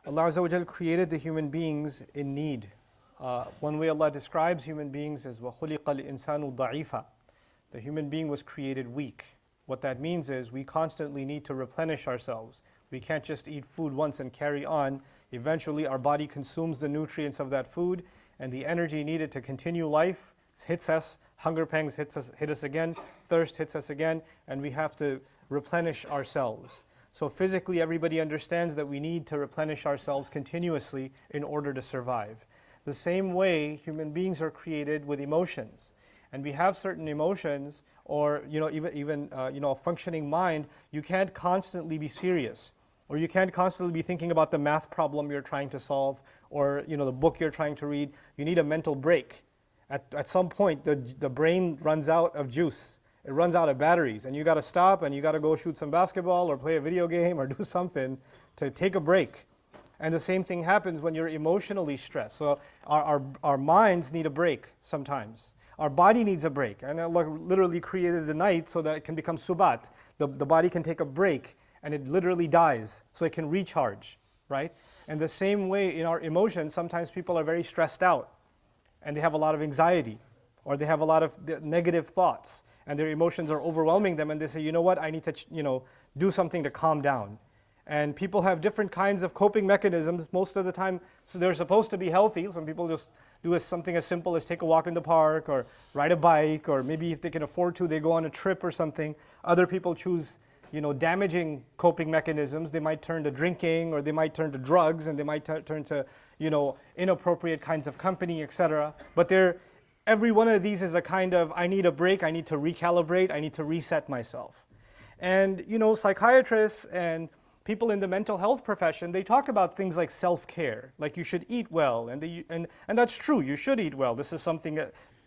Allah Azza wa Jal created the human beings in need. One way Allah describes human beings is وَخُلِقَ الْإِنسَانُ ضَعِيفًا. The human being was created weak. What that means is we constantly need to replenish ourselves. We can't just eat food once and carry on. Eventually our body consumes the nutrients of that food, and the energy needed to continue life hits us. Hunger pangs hit us again, thirst hits us again, and we have to replenish ourselves. So physically everybody understands that we need to replenish ourselves continuously in order to survive. The same way human beings are created with emotions, and we have certain emotions, or even a functioning mind. You can't constantly be serious, or you can't constantly be thinking about the math problem you're trying to solve, or the book you're trying to read. You need a mental break. At some point the brain runs out of juice. It runs out of batteries, and you got to stop, and you got to go shoot some basketball or play a video game or do something to take a break. And the same thing happens when you're emotionally stressed. So our minds need a break sometimes. Our body needs a break. And Allah literally created the night so that it can become subat. The body can take a break, and it literally dies so it can recharge, right? And the same way in our emotions, sometimes people are very stressed out, and they have a lot of anxiety, or they have a lot of negative thoughts, and their emotions are overwhelming them, and they say, you know what, I need to do something to calm down. And people have different kinds of coping mechanisms. Most of the time, so they're supposed to be healthy. Some people just do something as simple as take a walk in the park, or ride a bike, or maybe if they can afford to, they go on a trip or something. Other people choose damaging coping mechanisms. They might turn to drinking, or they might turn to drugs, and they might turn to inappropriate kinds of company, etc. But every one of these is a kind of, I need a break, I need to recalibrate, I need to reset myself. And psychiatrists and people in the mental health profession, they talk about things like self-care, like you should eat well, and that's true, you should eat well. This is something,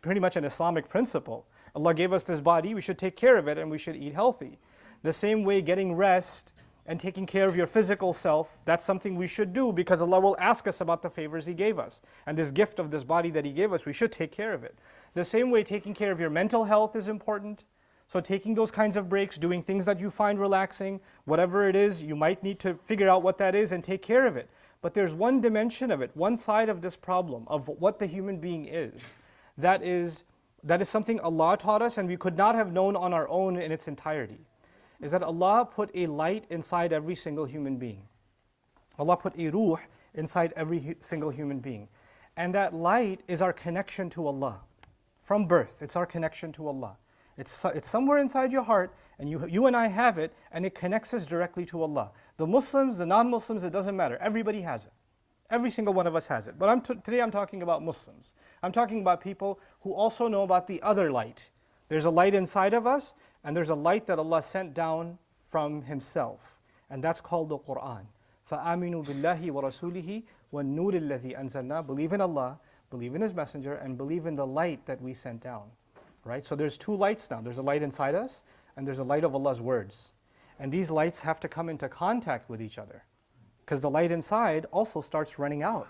pretty much an Islamic principle. Allah gave us this body, we should take care of it, and we should eat healthy. The same way getting rest and taking care of your physical self, that's something we should do, because Allah will ask us about the favors He gave us. And this gift of this body that He gave us, we should take care of it. The same way taking care of your mental health is important. So taking those kinds of breaks, doing things that you find relaxing, whatever it is, you might need to figure out what that is and take care of it. But there's one dimension of it, one side of this problem, of what the human being is. That is something Allah taught us, and we could not have known on our own in its entirety. Is that Allah put a light inside every single human being. Allah put a ruh inside every single human being. And that light is our connection to Allah. From birth, it's our connection to Allah. It's somewhere inside your heart, and you and I have it, and it connects us directly to Allah. The Muslims, the non-Muslims, it doesn't matter. Everybody has it. Every single one of us has it. But today I'm talking about Muslims. I'm talking about people who also know about the other light. There's a light inside of us, and there's a light that Allah sent down from Himself. And that's called the Quran. فَآمِنُوا بِاللَّهِ وَرَسُولِهِ وَالنُّورِ الَّذِي أَنزَلْنَا. Believe in Allah, believe in His Messenger, and believe in the light that we sent down. Right? So there's two lights now. There's a light inside us, and there's a light of Allah's words. And these lights have to come into contact with each other, because the light inside also starts running out.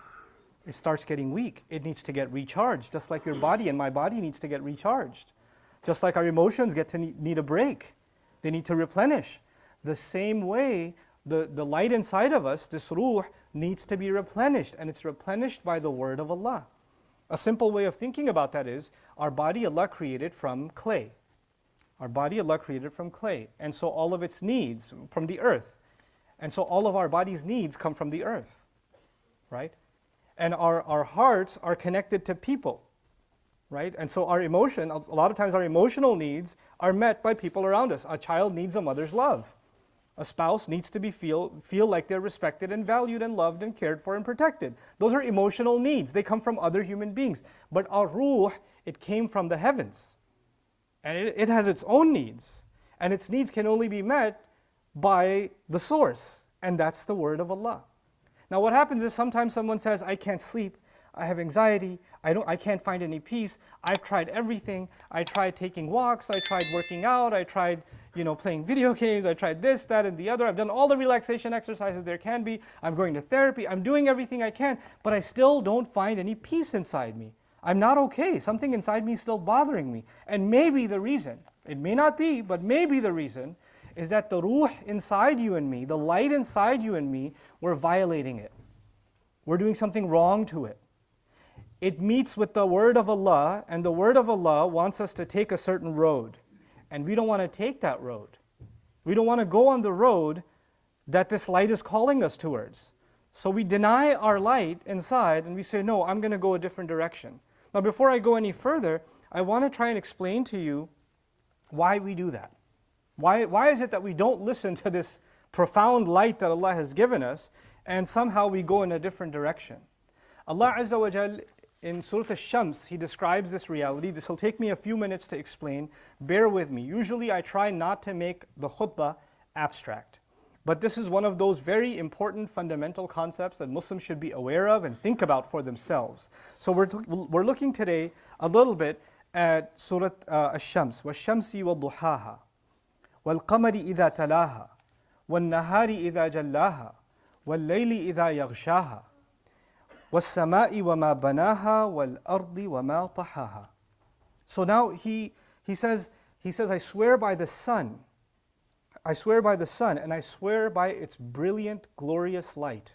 It starts getting weak. It needs to get recharged, just like your body and my body needs to get recharged. Just like our emotions need a break. They need to replenish. The same way, the light inside of us, this ruh, needs to be replenished, and it's replenished by the word of Allah. A simple way of thinking about that is, our body Allah created from clay. Our body Allah created from clay. And so all of its needs from the earth. And so all of our body's needs come from the earth. Right? And our hearts are connected to people. Right? And so a lot of times our emotional needs are met by people around us. A child needs a mother's love. A spouse needs to feel like they're respected and valued and loved and cared for and protected. Those are emotional needs. They come from other human beings. But our ruh, it came from the heavens. And it has its own needs. And its needs can only be met by the source. And that's the word of Allah. Now what happens is sometimes someone says, I can't sleep, I have anxiety, I can't find any peace, I've tried everything, I tried taking walks, I tried working out, I tried playing video games, I tried this, that, and the other. I've done all the relaxation exercises there can be. I'm going to therapy. I'm doing everything I can, but I still don't find any peace inside me. I'm not okay. Something inside me is still bothering me. And maybe the reason, it may not be, but maybe the reason is that the ruh inside you and me, the light inside you and me, we're violating it. we're doing something wrong to it. It meets with the word of Allah, and the word of Allah wants us to take a certain road. And we don't want to take that road. We don't want to go on the road that this light is calling us towards. So we deny our light inside and we say, no, I'm going to go a different direction. Now before I go any further, I want to try and explain to you why we do that. Why is it that we don't listen to this profound light that Allah has given us and somehow we go in a different direction? Allah Azza wa Jal in Surah Al-Shams, He describes this reality. This will take me a few minutes to explain. Bear with me. Usually I try not to make the khutbah abstract. But this is one of those very important fundamental concepts that Muslims should be aware of and think about for themselves. So we're looking today a little bit at Surah Al-Shams. وَالشَّمْسِ وَالضُّحَاهَا وَالْقَمَرِ إِذَا تَلَاهَا وَالنَّهَارِ إِذَا جَلَّاهَا وَاللَّيْلِ إِذَا يَغْشَاهَا وَالسَّمَاءِ وَمَا بَنَاهَا وَالْأَرْضِ وَمَا طَحَاهَا. So now he says, I swear by the sun. I swear by the sun, and I swear by its brilliant, glorious light.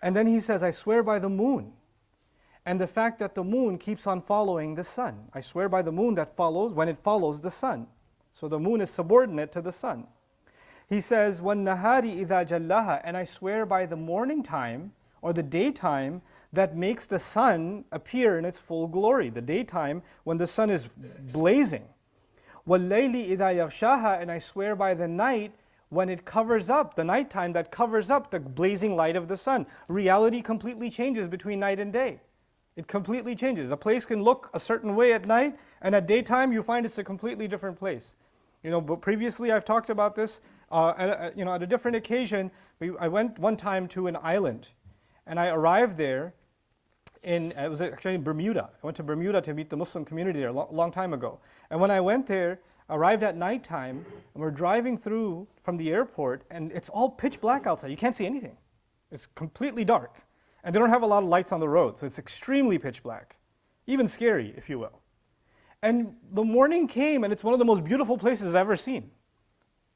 And then he says, I swear by the moon, and the fact that the moon keeps on following the sun. I swear by the moon that follows when it follows the sun. So the moon is subordinate to the sun. He says, وَالنَّهَارِ إِذَا جَلَّاهَا, and I swear by the morning time, or the daytime, that makes the sun appear in its full glory. The daytime when the sun is blazing. وَاللَّيْلِ إِذَا يَغْشَاهَا, and I swear by the night when it covers up, the nighttime that covers up the blazing light of the sun. Reality completely changes between night and day. It completely changes. A place can look a certain way at night, and at daytime you find it's a completely different place. But previously I've talked about this at a different occasion. I went one time to an island, and I arrived there it was actually in Bermuda. I went to Bermuda to meet the Muslim community there a long time ago. And when I went there, arrived at nighttime, and we're driving through from the airport, and it's all pitch black outside. You can't see anything. It's completely dark. And they don't have a lot of lights on the road, so it's extremely pitch black. Even scary, if you will. And the morning came, and it's one of the most beautiful places I've ever seen.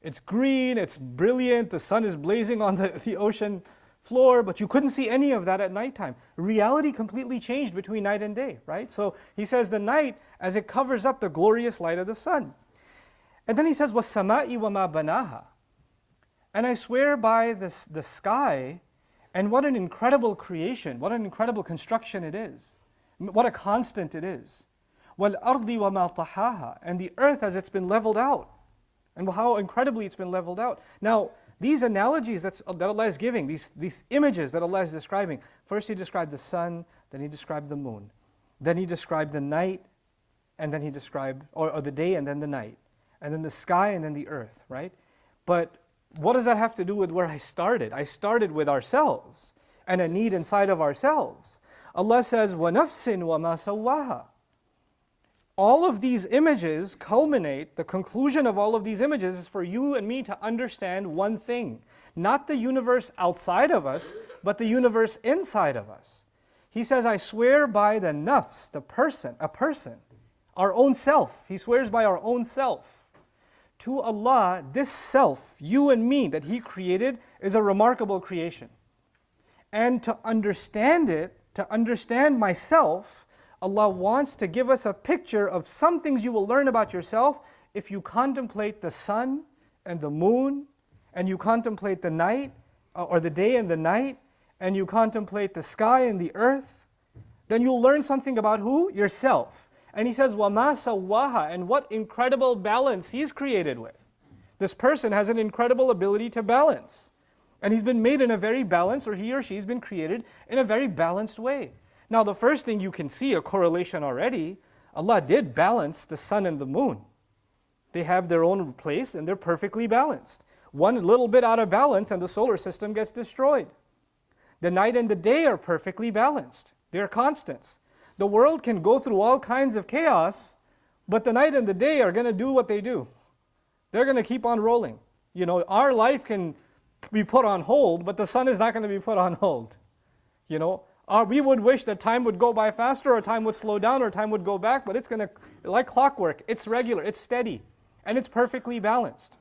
It's green, it's brilliant, the sun is blazing on the ocean floor, but you couldn't see any of that at nighttime. Reality completely changed between night and day, right? So he says the night, as it covers up the glorious light of the sun. And then he says, وَالسَّمَاءِ وَمَا بَنَاهَا, and I swear by the sky, and what an incredible creation, what an incredible construction it is. What a constant it is. وَالْأَرْضِ وَمَا طَحَاهَا, and the earth as it's been leveled out, and how incredibly it's been leveled out. Now, these analogies that Allah is giving, these images that Allah is describing, first He described the sun, then He described the moon, then He described the night, and then He described, or the day and then the night, and then the sky and then the earth, right? But what does that have to do with where I started? I started with ourselves and a need inside of ourselves. Allah says, وَنَفْسٍ وَمَا سَوَّاهَا. All of these images culminate, the conclusion of all of these images is for you and me to understand one thing. Not the universe outside of us, but the universe inside of us. He says, I swear by the nafs, a person, our own self. He swears by our own self. To Allah, this self, you and me, that He created is a remarkable creation. And to understand it, to understand myself, Allah wants to give us a picture of some things you will learn about yourself if you contemplate the sun and the moon, and you contemplate the night, or the day and the night, and you contemplate the sky and the earth. Then you'll learn something about who? Yourself. And He says, وَمَا سَوَّاهَا, and what incredible balance He's created with. This person has an incredible ability to balance. And he's been made in a very balanced, or he or she's been created in a very balanced way. Now the first thing you can see, a correlation already, Allah did balance the sun and the moon. They have their own place and they're perfectly balanced. One little bit out of balance and the solar system gets destroyed. The night and the day are perfectly balanced. They're constants. The world can go through all kinds of chaos, but the night and the day are going to do what they do. They're going to keep on rolling. Our life can be put on hold, but the sun is not going to be put on hold. We would wish that time would go by faster, or time would slow down, or time would go back, but it's going to, like clockwork, it's regular, it's steady, and it's perfectly balanced.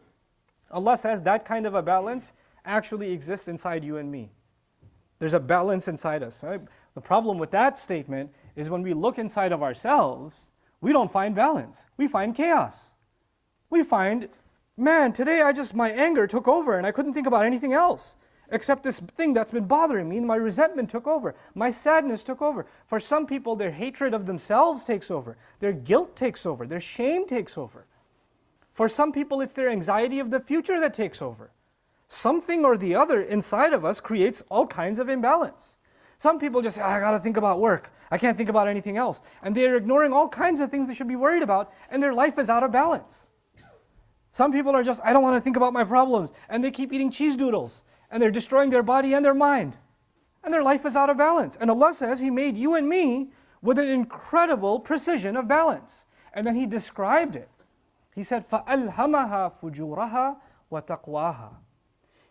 Allah says that kind of a balance actually exists inside you and me. There's a balance inside us. Right? The problem with that statement is when we look inside of ourselves, we don't find balance. We find chaos. We find, man, today my anger took over and I couldn't think about anything else except this thing that's been bothering me. My resentment took over. My sadness took over. For some people, their hatred of themselves takes over. Their guilt takes over. Their shame takes over. For some people, it's their anxiety of the future that takes over. Something or the other inside of us creates all kinds of imbalance. Some people just say, I gotta think about work. I can't think about anything else. And they're ignoring all kinds of things they should be worried about, and their life is out of balance. Some people are just, I don't want to think about my problems, and they keep eating cheese doodles, and they're destroying their body and their mind. And their life is out of balance. And Allah says He made you and me with an incredible precision of balance. And then He described it. He said, فَأَلْهَمَهَا فُجُورَهَا وَتَقْوَاهَا.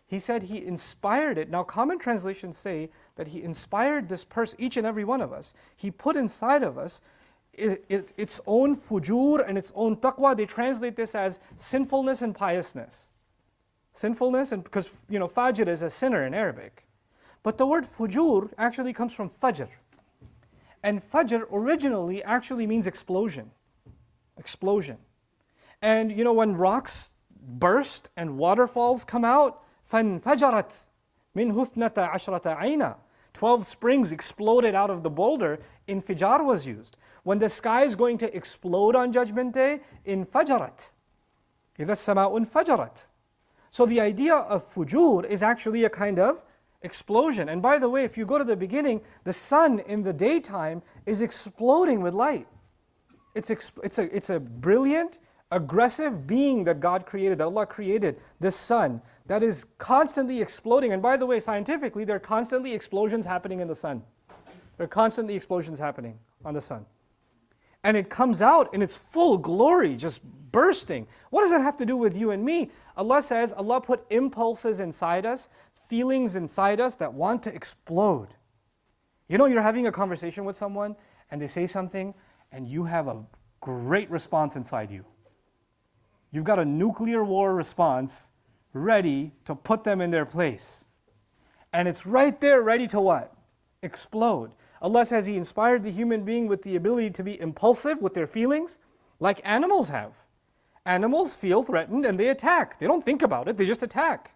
He said He inspired it. Now common translations say that He inspired this person, each and every one of us. He put inside of us its own fujur and its own taqwa. They translate this as sinfulness and piousness. Sinfulness, and because fajr is a sinner in Arabic. But the word fujur actually comes from fajr. And fajr originally actually means explosion. Explosion. And when rocks burst and waterfalls come out, فَانْفَجَرَتْ مِنْ هُثْنَةَ عَشْرَةَ عَيْنًا. 12 springs exploded out of the boulder. Infijar was used. When the sky is going to explode on Judgment Day, infajarat. إِذَا السَّمَاءُ انْفَجَرَتْ. So the idea of fujur is actually a kind of explosion. And by the way, if you go to the beginning, the sun in the daytime is exploding with light. It's a brilliant, aggressive being that God created, that Allah created, this sun, that is constantly exploding. And by the way, scientifically, there are constantly explosions happening in the sun. There are constantly explosions happening on the sun. And it comes out in its full glory, just bursting. What does that have to do with you and me? Allah says, Allah put impulses inside us, feelings inside us that want to explode. You're having a conversation with someone, and they say something, and you have a great response inside you. You've got a nuclear war response ready to put them in their place. And it's right there ready to what? Explode. Allah says He inspired the human being with the ability to be impulsive with their feelings, like animals have. Animals feel threatened and they attack. They don't think about it, they just attack.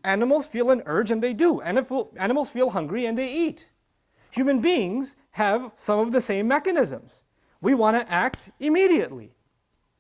Animals feel an urge and they do. Animals feel hungry and they eat. Human beings have some of the same mechanisms. We want to act immediately.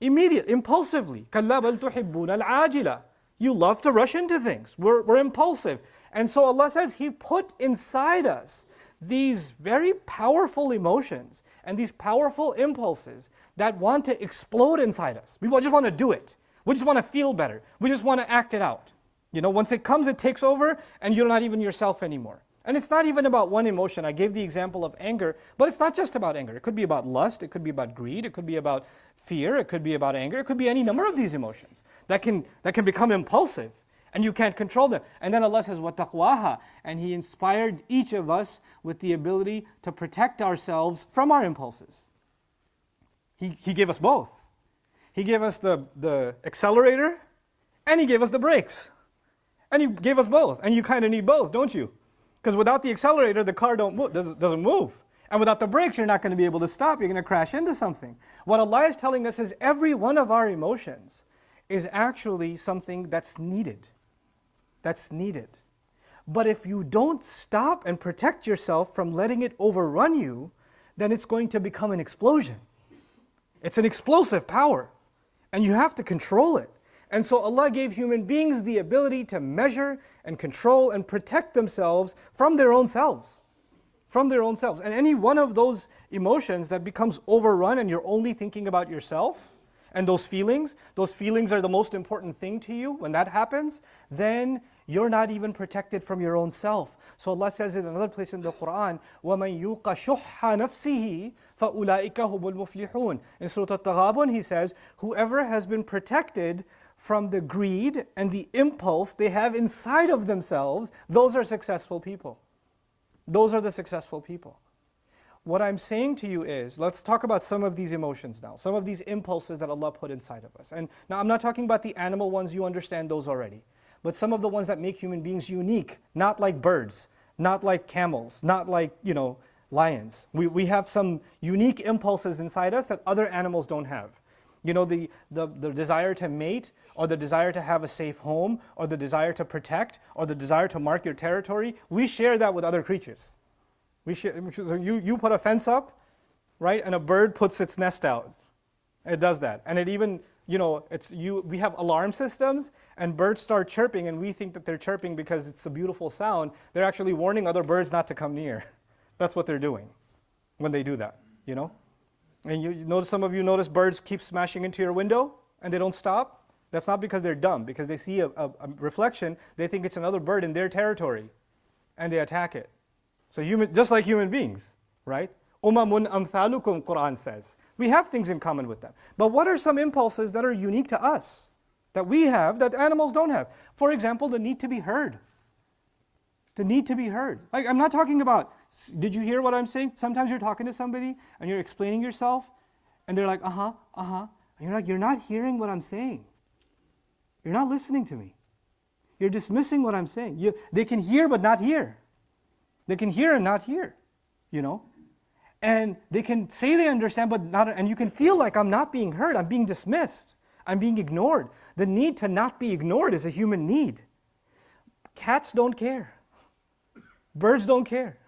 Impulsively. كَلَّا بَلْ تُحِبُّونَ الْعَاجِلَةِ. You love to rush into things. We're impulsive. And so Allah says He put inside us these very powerful emotions and these powerful impulses that want to explode inside us. We just want to do it. We just want to feel better. We just want to act it out. Once it comes, it takes over and you're not even yourself anymore. And it's not even about one emotion. I gave the example of anger, but it's not just about anger. It could be about lust, it could be about greed, it could be about fear, it could be about anger, it could be any number of these emotions that can become impulsive and you can't control them. And then Allah says, وَتَقْوَاهَا. And He inspired each of us with the ability to protect ourselves from our impulses. He gave us both. He gave us the accelerator and He gave us the brakes. And He gave us both. And you kind of need both, don't you? Because without the accelerator, the car doesn't move. And without the brakes, you're not going to be able to stop. You're going to crash into something. What Allah is telling us is every one of our emotions is actually something that's needed. That's needed. But if you don't stop and protect yourself from letting it overrun you, then it's going to become an explosion. It's an explosive power. And you have to control it. And so Allah gave human beings the ability to measure and control and protect themselves from their own selves. From their own selves. And any one of those emotions that becomes overrun and you're only thinking about yourself and those feelings are the most important thing to you, when that happens, then you're not even protected from your own self. So Allah says in another place in the Quran, وَمَنْ يُوقَ شُحَّ نَفْسِهِ فَأُولَٰئِكَ هُمُ الْمُفْلِحُونَ. In Surah At-Taghabun He says, whoever has been protected from the greed and the impulse they have inside of themselves, those are successful people. Those are the successful people. What I'm saying to you is, let's talk about some of these emotions now, some of these impulses that Allah put inside of us. And now I'm not talking about the animal ones, you understand those already. But some of the ones that make human beings unique, not like birds, not like camels, not like, lions. We have some unique impulses inside us that other animals don't have. The desire to mate, or the desire to have a safe home, or the desire to protect, or the desire to mark your territory, we share that with other creatures. So you put a fence up, right, and a bird puts its nest out. It does that. And it even, we have alarm systems, and birds start chirping, and we think that they're chirping because it's a beautiful sound. They're actually warning other birds not to come near. That's what they're doing when they do that, And you notice, some of you notice birds keep smashing into your window and they don't stop. That's not because they're dumb, because they see a reflection, they think it's another bird in their territory, and they attack it. So just like human beings, right? Umamun amthalukum, Quran says. We have things in common with them. But what are some impulses that are unique to us, that we have, that animals don't have? For example, the need to be heard. The need to be heard. Like, I'm not talking about, did you hear what I'm saying? Sometimes you're talking to somebody and you're explaining yourself and they're like, and you're like, you're not hearing what I'm saying. You're not listening to me. You're dismissing what I'm saying. They can hear but not hear. They can hear and not hear, And they can say they understand but not, and you can feel like I'm not being heard, I'm being dismissed, I'm being ignored. The need to not be ignored is a human need. Cats don't care. Birds don't care.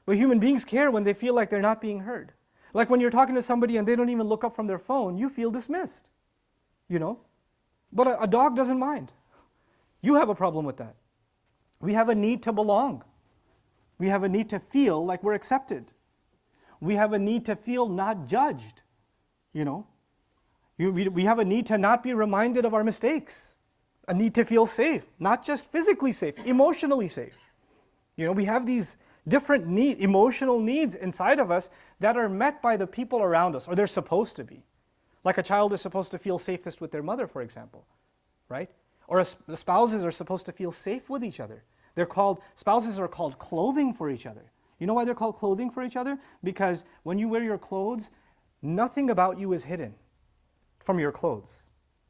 But human beings care when they feel like they're not being heard. Like when you're talking to somebody and they don't even look up from their phone, you feel dismissed, But a dog doesn't mind. You have a problem with that. We have a need to belong. We have a need to feel like we're accepted. We have a need to feel not judged, We have a need to not be reminded of our mistakes. A need to feel safe, not just physically safe, emotionally safe. We have these different emotional needs inside of us that are met by the people around us, or they're supposed to be. Like a child is supposed to feel safest with their mother, for example, right? Or the spouses are supposed to feel safe with each other. Spouses are called clothing for each other. You know why they're called clothing for each other? Because when you wear your clothes, nothing about you is hidden from your clothes.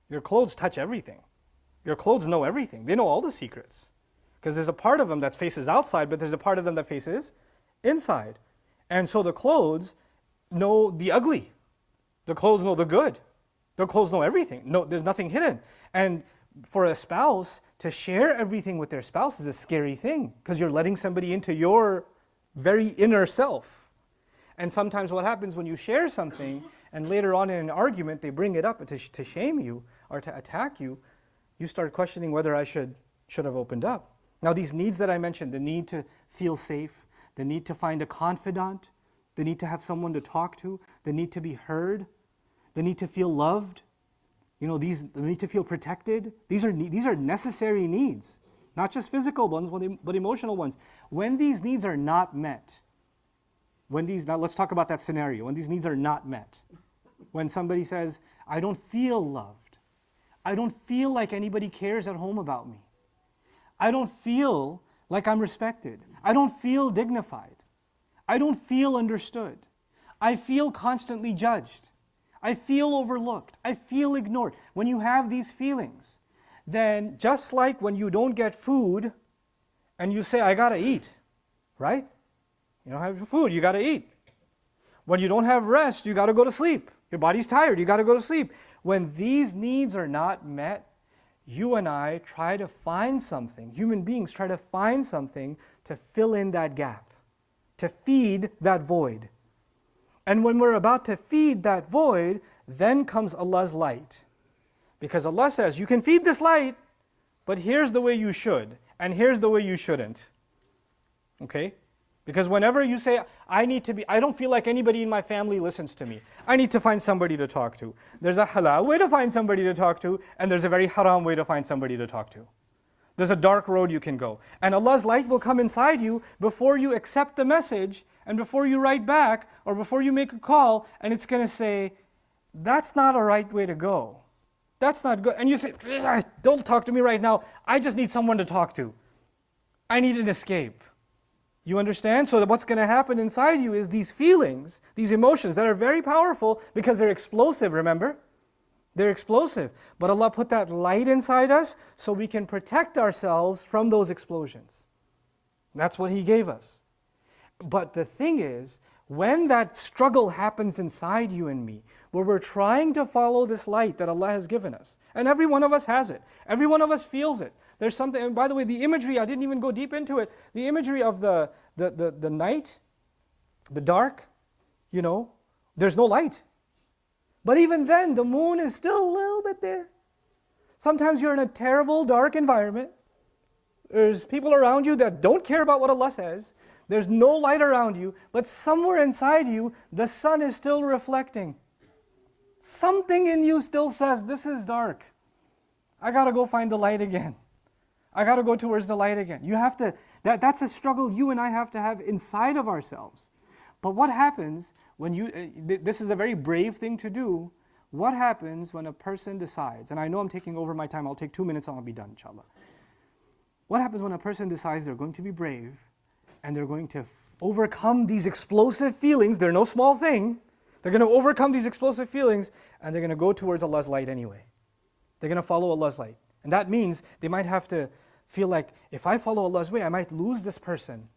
Your clothes touch everything. Your clothes know everything. They know all the secrets. Because there's a part of them that faces outside, but there's a part of them that faces inside. And so the clothes know the ugly. The clothes know the good. The clothes know everything. No, there's nothing hidden. And for a spouse to share everything with their spouse is a scary thing, because you're letting somebody into your very inner self. And sometimes what happens when you share something and later on in an argument they bring it up to shame you or to attack you, you start questioning whether I should have opened up. Now these needs that I mentioned, the need to feel safe, the need to find a confidant, the need to have someone to talk to, the need to be heard, the need to feel loved, the need to feel protected. These are necessary needs, not just physical ones, but emotional ones. When these needs are not met, now let's talk about that scenario, when these needs are not met. When somebody says, I don't feel loved, I don't feel like anybody cares at home about me, I don't feel like I'm respected, I don't feel dignified, I don't feel understood, I feel constantly judged, I feel overlooked, I feel ignored. When you have these feelings, then just like when you don't get food and you say, I gotta eat, right? You don't have food, you gotta eat. When you don't have rest, you gotta go to sleep. Your body's tired, you gotta go to sleep. When these needs are not met, you and I try to find something, human beings try to find something to fill in that gap, to feed that void. And when we're about to feed that void, then comes Allah's light. Because Allah says, you can feed this light, but here's the way you should, and here's the way you shouldn't. Okay? Because whenever you say, I don't feel like anybody in my family listens to me, I need to find somebody to talk to. There's a halal way to find somebody to talk to, and there's a very haram way to find somebody to talk to. There's a dark road you can go. And Allah's light will come inside you before you accept the message, and before you write back, or before you make a call, and it's going to say, that's not a right way to go. That's not good. And you say, don't talk to me right now. I just need someone to talk to. I need an escape. You understand? So that what's going to happen inside you is these feelings, these emotions that are very powerful because they're explosive, remember? They're explosive. But Allah put that light inside us so we can protect ourselves from those explosions. That's what He gave us. But the thing is, when that struggle happens inside you and me, where we're trying to follow this light that Allah has given us, and every one of us has it, every one of us feels it. There's something, and by the way, the imagery, I didn't even go deep into it, the imagery of the night, the dark, there's no light. But even then, the moon is still a little bit there. Sometimes you're in a terrible, dark environment. There's people around you that don't care about what Allah says. There's no light around you, but somewhere inside you, the sun is still reflecting. Something in you still says, this is dark. I gotta go find the light again. I gotta go towards the light again. You have to, that's a struggle you and I have to have inside of ourselves. But what happens when this is a very brave thing to do, what happens when a person decides, and I know I'm taking over my time, I'll take 2 minutes and I'll be done, inshallah. What happens when a person decides they're going to be brave and they're going to overcome these explosive feelings? They're no small thing. They're going to overcome these explosive feelings and they're going to go towards Allah's light anyway. They're going to follow Allah's light. And that means they might have to feel like, if I follow Allah's way, I might lose this person.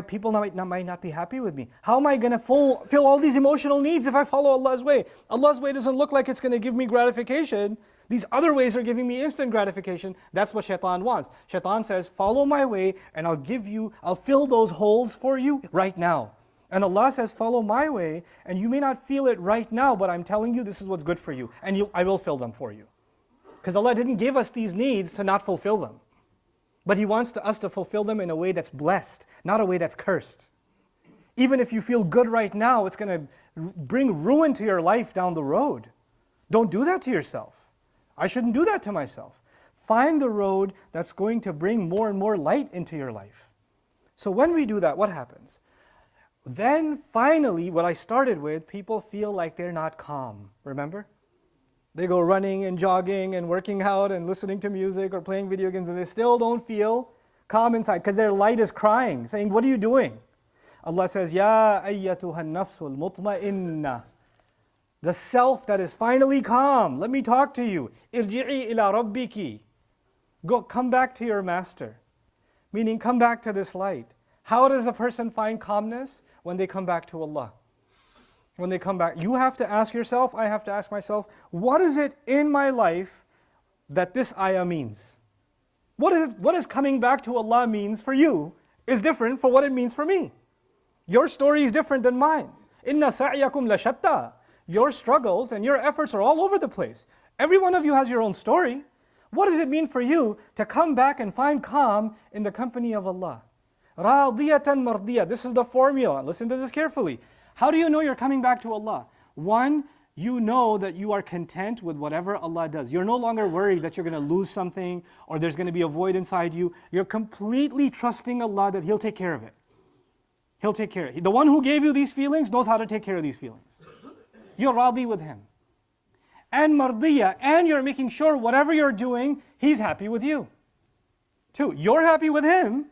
People might not be happy with me. How am I going to fulfill all these emotional needs if I follow Allah's way? Allah's way doesn't look like it's going to give me gratification. These other ways are giving me instant gratification. That's what Shaytan wants. Shaytan says, follow my way and I'll fill those holes for you right now. And Allah says, follow my way, and you may not feel it right now, but I'm telling you this is what's good for you, and I will fill them for you. Because Allah didn't give us these needs to not fulfill them. But He wants us to fulfill them in a way that's blessed, not a way that's cursed. Even if you feel good right now, it's going to bring ruin to your life down the road. Don't do that to yourself. I shouldn't do that to myself. Find the road that's going to bring more and more light into your life. So when we do that, what happens? Then finally, what I started with, people feel like they're not calm. Remember? They go running and jogging and working out and listening to music or playing video games, and they still don't feel calm inside because their light is crying, saying, what are you doing? Allah says, Ya ayyatuha nafsul mutma'inna. The self that is finally calm. Let me talk to you. Irji'i ila rabbiki. Come back to your master. Meaning, come back to this light. How does a person find calmness? When they come back to Allah. When they come back, you have to ask yourself, I have to ask myself, what is it in my life that this ayah means? What is coming back to Allah means for you is different from what it means for me. Your story is different than mine. Inna sa'yakum la shatta. Your struggles and your efforts are all over the place. Every one of you has your own story. What does it mean for you to come back and find calm in the company of Allah? Radiyatan mardiyah. This is the formula. Listen to this carefully. How do you know you're coming back to Allah? One, you know that you are content with whatever Allah does. You're no longer worried that you're going to lose something or there's going to be a void inside you. You're completely trusting Allah that He'll take care of it. He'll take care of it. The one who gave you these feelings knows how to take care of these feelings. You're radi with Him. And mardiyah, and you're making sure whatever you're doing, He's happy with you. Two, you're happy with Him,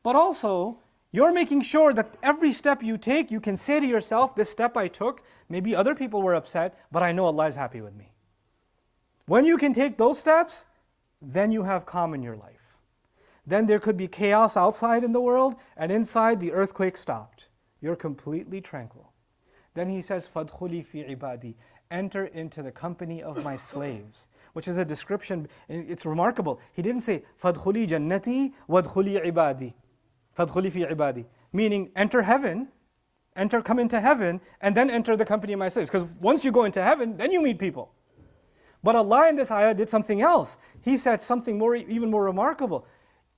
but also you're making sure that every step you take, you can say to yourself, this step I took, maybe other people were upset, but I know Allah is happy with me. When you can take those steps, then you have calm in your life. Then there could be chaos outside in the world, and inside the earthquake stopped. You're completely tranquil. Then He says, فَادْخُلِي فِي عِبَادِي. Enter into the company of my slaves, which is a description, it's remarkable. He didn't say, فَادْخُلِي جَنَّتِي وَادْخُلِي عِبَادِي. فَادْخُلِي فِي عِبَادِي. Meaning, enter heaven, come into heaven, and then enter the company of my slaves. Because once you go into heaven, then you meet people. But Allah in this ayah did something else. He said something even more remarkable.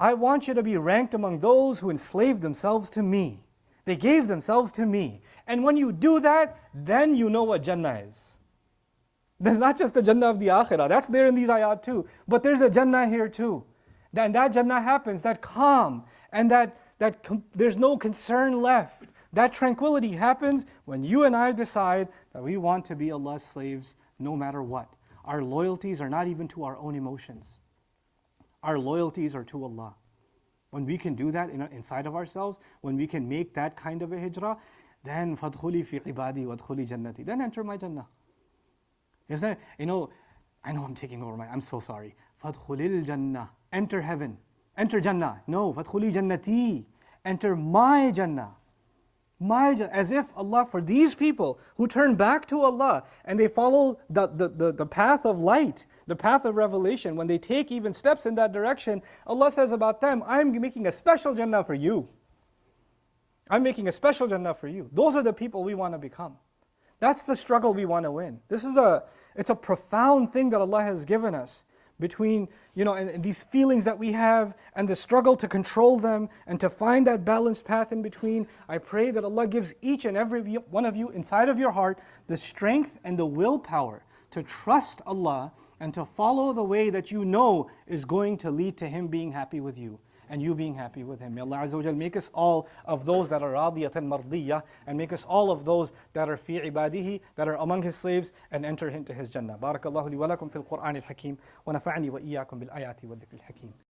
I want you to be ranked among those who enslaved themselves to me. They gave themselves to me. And when you do that, then you know what Jannah is. There's not just the Jannah of the Akhirah. That's there in these ayat too. But there's a Jannah here too. And that Jannah happens, that calm, and there's no concern left. That tranquility happens when you and I decide that we want to be Allah's slaves no matter what. Our loyalties are not even to our own emotions. Our loyalties are to Allah. When we can do that inside of ourselves, when we can make that kind of a hijrah, then فَادْخُلِي فِي عِبَادِي وَادْخُلِي جَنَّتِي. Then enter my Jannah. Isn't it? I know I'm taking over I'm so sorry. فَادْخُلِي الْجَنَّةِ. Enter heaven. enter Jannah. No, فَادْخُلِي جَنَّتِي. Enter my Jannah. My Jannah. As if Allah, for these people who turn back to Allah and they follow the path of light, the path of revelation, when they take even steps in that direction, Allah says about them, I'm making a special Jannah for you. I'm making a special Jannah for you. Those are the people we want to become. That's the struggle we want to win. It's a profound thing that Allah has given us between, and these feelings that we have and the struggle to control them and to find that balanced path in between. I pray that Allah gives each and every one of you inside of your heart the strength and the willpower to trust Allah and to follow the way that you know is going to lead to Him being happy with you and you being happy with Him. May Allah Azza wa Jal make us all of those that are radiyatan mardiyah, and make us all of those that are fi ibadihi, that are among His slaves, and enter into His Jannah. Barakallahu li wa lakum fil Qur'an al-Hakim, wa nafa'ani wa iyyakum bil ayati wa dhikr al-Hakim.